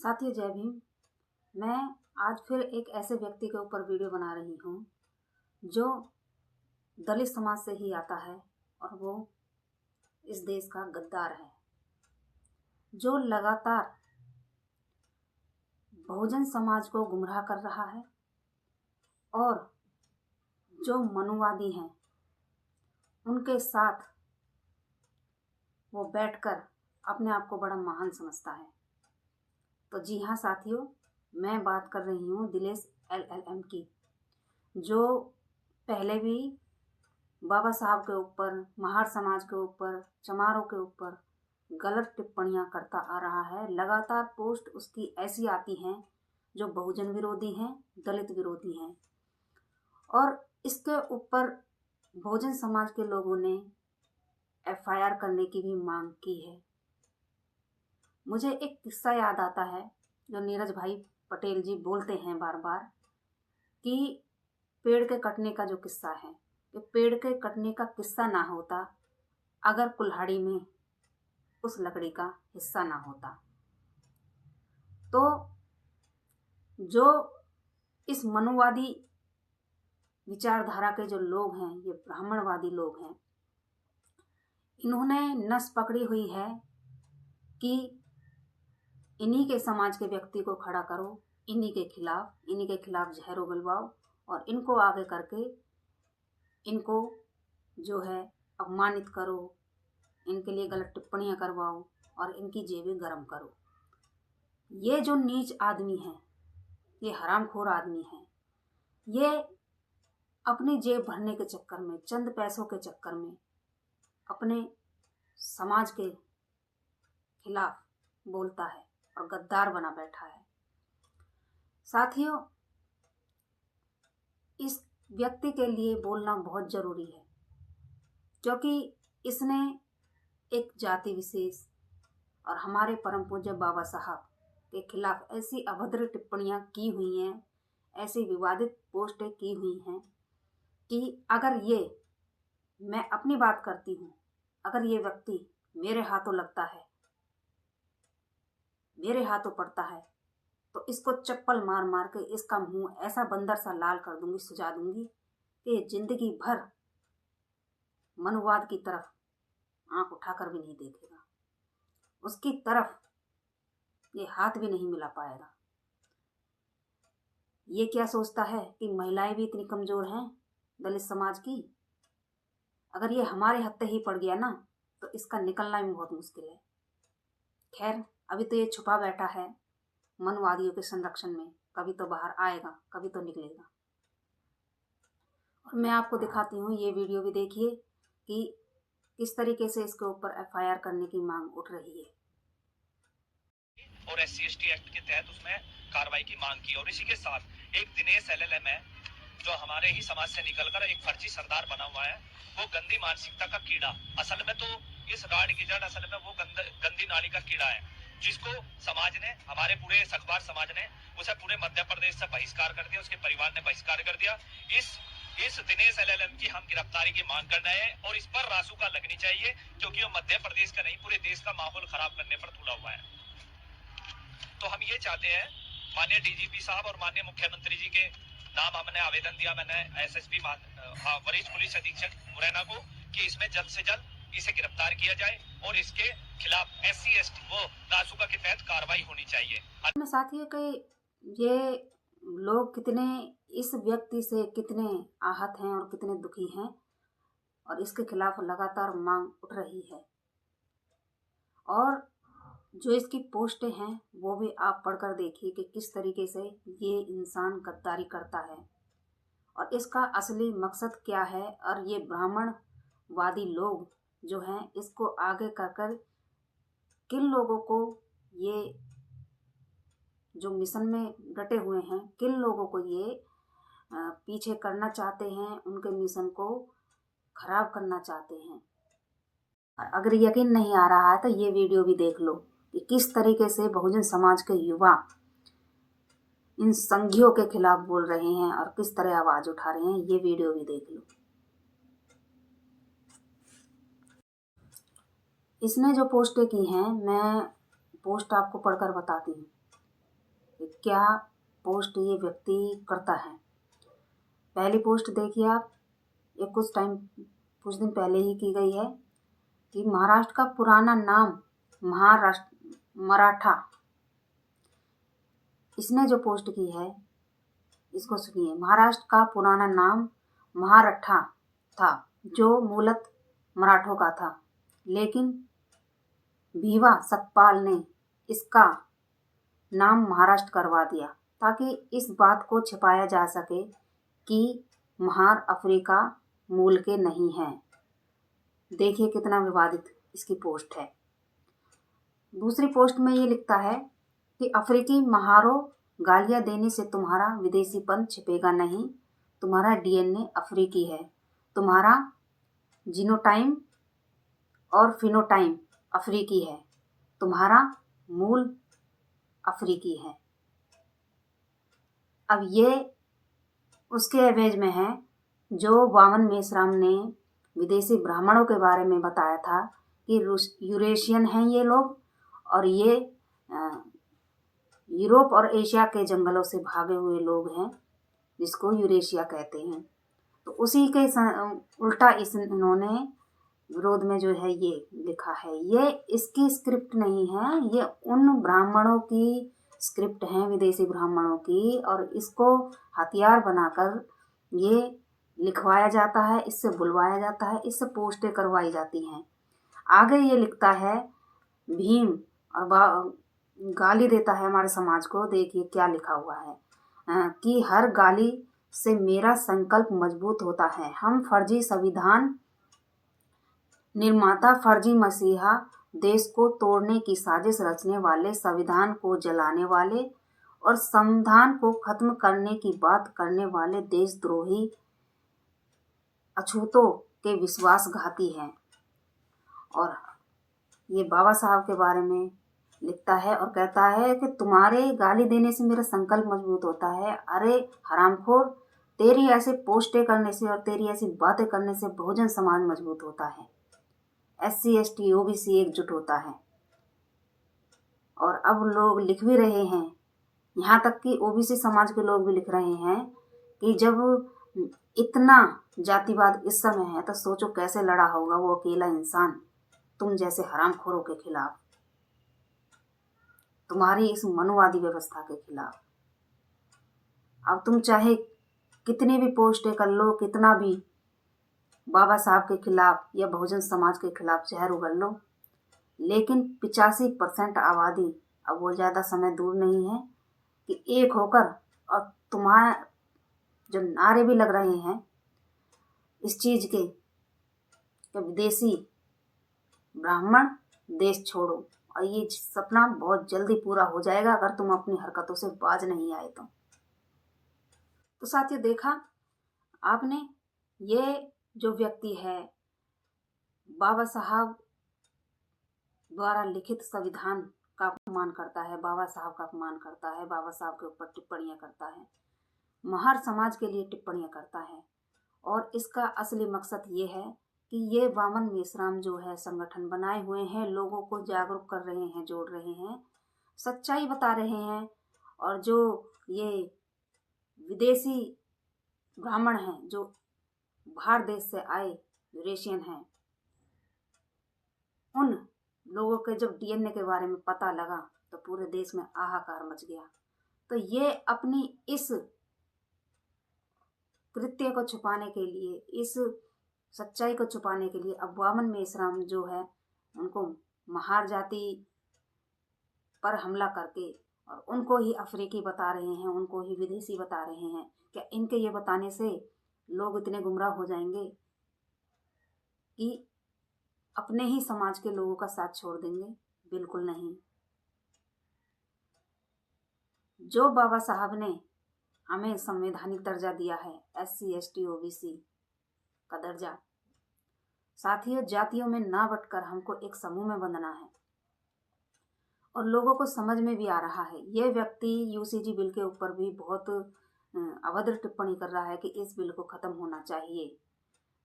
साथियों जय भीम। मैं आज फिर एक ऐसे व्यक्ति के ऊपर वीडियो बना रही हूँ जो दलित समाज से ही आता है और वो इस देश का गद्दार है, जो लगातार बहुजन समाज को गुमराह कर रहा है और जो मनुवादी हैं उनके साथ वो बैठकर अपने आप को बड़ा महान समझता है। तो जी हाँ साथियों, मैं बात कर रही हूँ दिलेश LLM की, जो पहले भी बाबा साहब के ऊपर, महार समाज के ऊपर, चमारों के ऊपर गलत टिप्पणियाँ करता आ रहा है। लगातार पोस्ट उसकी ऐसी आती हैं जो बहुजन विरोधी हैं, दलित विरोधी हैं, और इसके ऊपर बहुजन समाज के लोगों ने FIR करने की भी मांग की है। मुझे एक किस्सा याद आता है जो नीरज भाई पटेल जी बोलते हैं बार बार कि पेड़ के कटने का जो किस्सा है, कि पेड़ के कटने का किस्सा ना होता अगर कुल्हाड़ी में उस लकड़ी का हिस्सा ना होता। तो जो इस मनुवादी विचारधारा के जो लोग हैं, ये ब्राह्मणवादी लोग हैं, इन्होंने नस पकड़ी हुई है कि इन्हीं के समाज के व्यक्ति को खड़ा करो, इन्हीं के खिलाफ जहर उगलवाओ और इनको आगे करके इनको जो है अपमानित करो, इनके लिए गलत टिप्पणियां करवाओ और इनकी जेबें गरम करो। ये जो नीच आदमी है, ये हरामखोर आदमी है, ये अपनी जेब भरने के चक्कर में, चंद पैसों के चक्कर में अपने समाज के खिलाफ बोलता है और गद्दार बना बैठा है। साथियों, इस व्यक्ति के लिए बोलना बहुत जरूरी है, क्योंकि इसने एक जाति विशेष और हमारे परम पूज्य बाबा साहब के खिलाफ ऐसी अभद्र टिप्पणियां की हुई हैं, ऐसी विवादित पोस्टें की हुई हैं कि अगर ये, मैं अपनी बात करती हूँ, अगर ये व्यक्ति मेरे हाथों लगता है, मेरे हाथों पड़ता है, तो इसको चप्पल मार मार के इसका मुंह ऐसा बंदर सा लाल कर दूंगी, सुझा दूंगी कि जिंदगी भर मनुवाद की तरफ आंख उठाकर भी नहीं देखेगा, उसकी तरफ ये हाथ भी नहीं मिला पाएगा। ये क्या सोचता है कि महिलाएं भी इतनी कमजोर हैं दलित समाज की? अगर ये हमारे हत्थे ही पड़ गया ना तो इसका निकलना भी बहुत मुश्किल है। खैर, अभी तो ये छुपा बैठा है मनुवादियों के संरक्षण में, कभी तो बाहर आएगा, कभी तो निकलेगा। और मैं आपको दिखाती हूँ, ये वीडियो भी देखिए कि किस तरीके से इसके ऊपर FIR करने की मांग उठ रही है। और SC/ST एक्ट के तहत उसमें कार्रवाई की मांग की। और इसी के साथ एक दिनेश LLM है जो हमारे ही समाज से निकलकर एक फर्जी सरदार बना हुआ है। वो गंदी मानसिकता का कीड़ा, असल में तो इस राड की जड़ असल में वो गंदी नाली का कीड़ा है, जिसको समाज ने, हमारे पूरे सखबार समाज ने उसे पूरे मध्य प्रदेश से बहिष्कार कर दिया, उसके परिवार ने बहिष्कार कर दिया। इस दिनेश LLM की हम गिरफ्तारी की मांग कर रहे हैं और इस पर रासुका लगनी चाहिए, क्योंकि वो मध्य प्रदेश का नहीं, पूरे देश का माहौल खराब करने पर तुला हुआ है। तो हम ये चाहते हैं, माननीय DGP साहब और माननीय मुख्यमंत्री जी के नाम हमने आवेदन दिया, मैंने SSP वरिष्ठ पुलिस अधीक्षक मुरैना को, कि इसमें जल्द से जल्द इसे गिरफ्तार किया जाए और इसके खिलाफ SC/ST वो रासुका के तहत कार्रवाई होनी चाहिए। साथियों के ये लोग कितने इस व्यक्ति से कितने आहत हैं और कितने दुखी हैं और इसके खिलाफ लगातार मांग उठ रही है। और जो इसकी पोस्टें हैं वो भी आप पढ़कर देखिए कि किस तरीके से ये इंसान गद्दारी करता है और इसका असली मकसद क्या है। और ये ब्राह्मणवादी लोग जो हैं इसको आगे कर किन लोगों को, ये जो मिशन में डटे हुए हैं, किन लोगों को ये पीछे करना चाहते हैं, उनके मिशन को खराब करना चाहते हैं। और अगर यकीन नहीं आ रहा है तो ये वीडियो भी देख लो कि किस तरीके से बहुजन समाज के युवा इन संघियों के खिलाफ बोल रहे हैं और किस तरह आवाज उठा रहे हैं। ये वीडियो भी देख लो। इसने जो पोस्टें की हैं, मैं पोस्ट आपको पढ़कर बताती हूँ। कि क्या पोस्ट ये व्यक्ति करता है। पहली पोस्ट देखिए आप, ये कुछ दिन पहले ही की गई है कि महाराष्ट्र का पुराना नाम मराठा। इसने जो पोस्ट की है इसको सुनिए। महाराष्ट्र का पुराना नाम महारठा था, जो मूलत मराठों का था, लेकिन भीवा सकपाल ने इसका नाम महाराष्ट्र करवा दिया ताकि इस बात को छिपाया जा सके कि महार अफ्रीका मूल के नहीं हैं। देखिए कितना विवादित इसकी पोस्ट है। दूसरी पोस्ट में ये लिखता है कि अफ्रीकी महारों, गालियां देने से तुम्हारा विदेशीपन छिपेगा नहीं। तुम्हारा डीएनए अफ्रीकी है, तुम्हारा जीनोटाइप और फिनोटाइप अफ्रीकी है, तुम्हारा मूल अफ्रीकी है। अब ये उसके एवज में है जो वामन मेश्राम ने विदेशी ब्राह्मणों के बारे में बताया था कि यूरेशियन हैं ये लोग, और ये यूरोप और एशिया के जंगलों से भागे हुए लोग हैं, जिसको यूरेशिया कहते हैं। तो उसी के उल्टा इन्होंने विरोध में जो है ये लिखा है। ये इसकी स्क्रिप्ट नहीं है, ये उन ब्राह्मणों की स्क्रिप्ट हैं, विदेशी ब्राह्मणों की, और इसको हथियार बनाकर ये लिखवाया जाता है, इससे बुलवाया जाता है, इससे पोस्टें करवाई जाती हैं। आगे ये लिखता है भीम और गाली देता है हमारे समाज को। देखिए क्या लिखा हुआ है कि हर गाली से मेरा संकल्प मजबूत होता है। हम फर्जी संविधान निर्माता, फर्जी मसीहा, देश को तोड़ने की साजिश रचने वाले, संविधान को जलाने वाले और संविधान को खत्म करने की बात करने वाले देशद्रोही अछूतों के विश्वासघाती हैं। और ये बाबा साहब के बारे में लिखता है और कहता है कि तुम्हारे गाली देने से मेरा संकल्प मजबूत होता है। अरे हरामखोर, तेरी ऐसे पोस्टें करने से और तेरी ऐसी बातें करने से बहुजन समाज मजबूत होता है, SC ST OBC एकजुट होता है। और अब लोग लिख भी रहे हैं, यहाँ तक कि OBC समाज के लोग भी लिख रहे हैं कि जब इतना जातिवाद इस समय है तो सोचो कैसे लड़ा होगा वो अकेला इंसान तुम जैसे हरामखोरों के खिलाफ, तुम्हारी इस मनुवादी व्यवस्था के खिलाफ। अब तुम चाहे कितनी भी पोस्टें कर लो, कितना भी बाबा साहब के खिलाफ या बहुजन समाज के खिलाफ जहर उगल लो, लेकिन 85% आबादी, अब वो ज़्यादा समय दूर नहीं है कि एक होकर, और तुम्हारे जो नारे भी लग रहे हैं इस चीज़ के कि विदेशी ब्राह्मण देश छोड़ो, और ये सपना बहुत जल्दी पूरा हो जाएगा अगर तुम अपनी हरकतों से बाज नहीं आए तो साथियों देखा आपने, ये जो व्यक्ति है बाबा साहब द्वारा लिखित संविधान का अपमान करता है, बाबा साहब का अपमान करता है, बाबा साहब के ऊपर टिप्पणियां करता है, महार समाज के लिए टिप्पणियां करता है। और इसका असली मकसद ये है कि ये वामन मेश्राम जो है संगठन बनाए हुए हैं, लोगों को जागरूक कर रहे हैं, जोड़ रहे हैं, सच्चाई बता रहे हैं। और जो ये विदेशी ब्राह्मण हैं जो बाहर देश से आए यूरेशियन हैं, उन लोगों के जब डीएनए के बारे में पता लगा तो पूरे देश में हाहाकार मच गया। तो ये अपनी इस कृत्य को छुपाने के लिए, इस सच्चाई को छुपाने के लिए अब वामन मेश्राम जो है उनको महार जाति पर हमला करके और उनको ही अफ्रीकी बता रहे हैं, उनको ही विदेशी बता रहे हैं। क्या इनके ये बताने से लोग इतने गुमराह हो जाएंगे कि अपने ही समाज के लोगों का साथ छोड़ देंगे? बिल्कुल नहीं। जो बाबा साहब ने हमें संवैधानिक दर्जा दिया है, SC ST OBC का दर्जा, साथियों जातियों में ना बंटकर हमको एक समूह में बंधना है। और लोगों को समझ में भी आ रहा है। ये व्यक्ति UCG बिल के ऊपर भी बहुत अभद्र टिप्पणी कर रहा है कि इस बिल को खत्म होना चाहिए।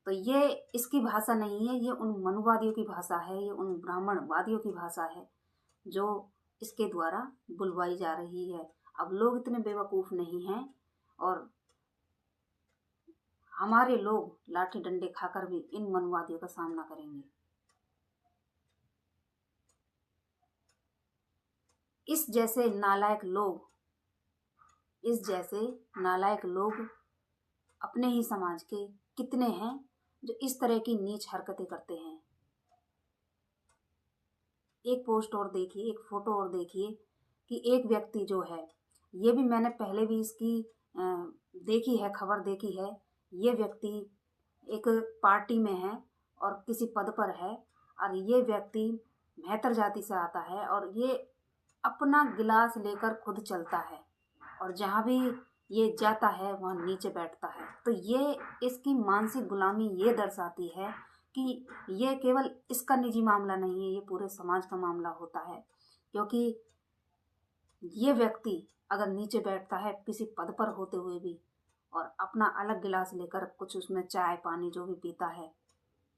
तो ये इसकी भाषा नहीं है, ये उन मनुवादियों की भाषा है, ये उन ब्राह्मणवादियों की भाषा है जो इसके द्वारा बुलवाई जा रही है। अब लोग इतने बेवकूफ़ नहीं हैं और हमारे लोग लाठी डंडे खाकर भी इन मनुवादियों का सामना करेंगे। इस जैसे नालायक लोग अपने ही समाज के कितने हैं जो इस तरह की नीच हरकतें करते हैं। एक पोस्ट और देखिए, एक फोटो और देखिए कि एक व्यक्ति जो है, ये भी मैंने पहले भी इसकी देखी है, खबर देखी है। ये व्यक्ति एक पार्टी में है और किसी पद पर है और ये व्यक्ति मेहतर जाति से आता है और ये अपना गिलास लेकर खुद चलता है और जहाँ भी ये जाता है वहाँ नीचे बैठता है। तो ये इसकी मानसिक गुलामी ये दर्शाती है कि ये केवल इसका निजी मामला नहीं है, ये पूरे समाज का मामला होता है। क्योंकि ये व्यक्ति अगर नीचे बैठता है किसी पद पर होते हुए भी और अपना अलग गिलास लेकर कुछ उसमें चाय पानी जो भी पीता है,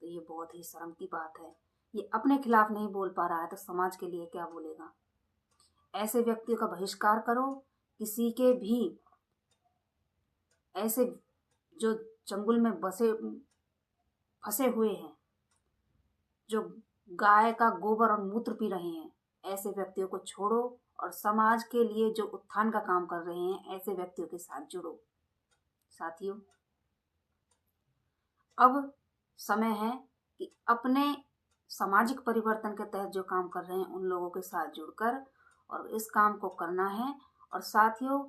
तो ये बहुत ही शर्म की बात है। ये अपने खिलाफ नहीं बोल पा रहा है तो समाज के लिए क्या बोलेगा। ऐसे व्यक्तियों का बहिष्कार करो। किसी के भी ऐसे जो चंगुल में फंसे हुए हैं, जो गाय का गोबर और मूत्र पी रहे हैं, ऐसे व्यक्तियों को छोड़ो और समाज के लिए जो उत्थान का काम कर रहे हैं ऐसे व्यक्तियों के साथ जुड़ो। साथियों, अब समय है कि अपने सामाजिक परिवर्तन के तहत जो काम कर रहे हैं उन लोगों के साथ जुड़कर और इस काम को करना है। और साथियों,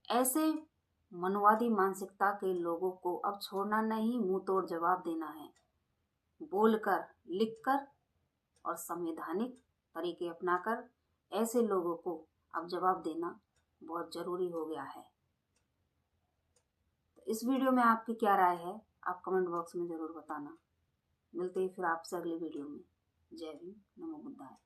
ऐसे मनुवादी मानसिकता के लोगों को अब छोड़ना नहीं, मुंह तोड़ जवाब देना है। बोलकर, लिखकर और संवैधानिक तरीके अपनाकर ऐसे लोगों को अब जवाब देना बहुत ज़रूरी हो गया है। तो इस वीडियो में आपकी क्या राय है, आप कमेंट बॉक्स में ज़रूर बताना। मिलते हैं फिर आपसे अगली वीडियो में। जय हिंद, नमो बुद्धाय।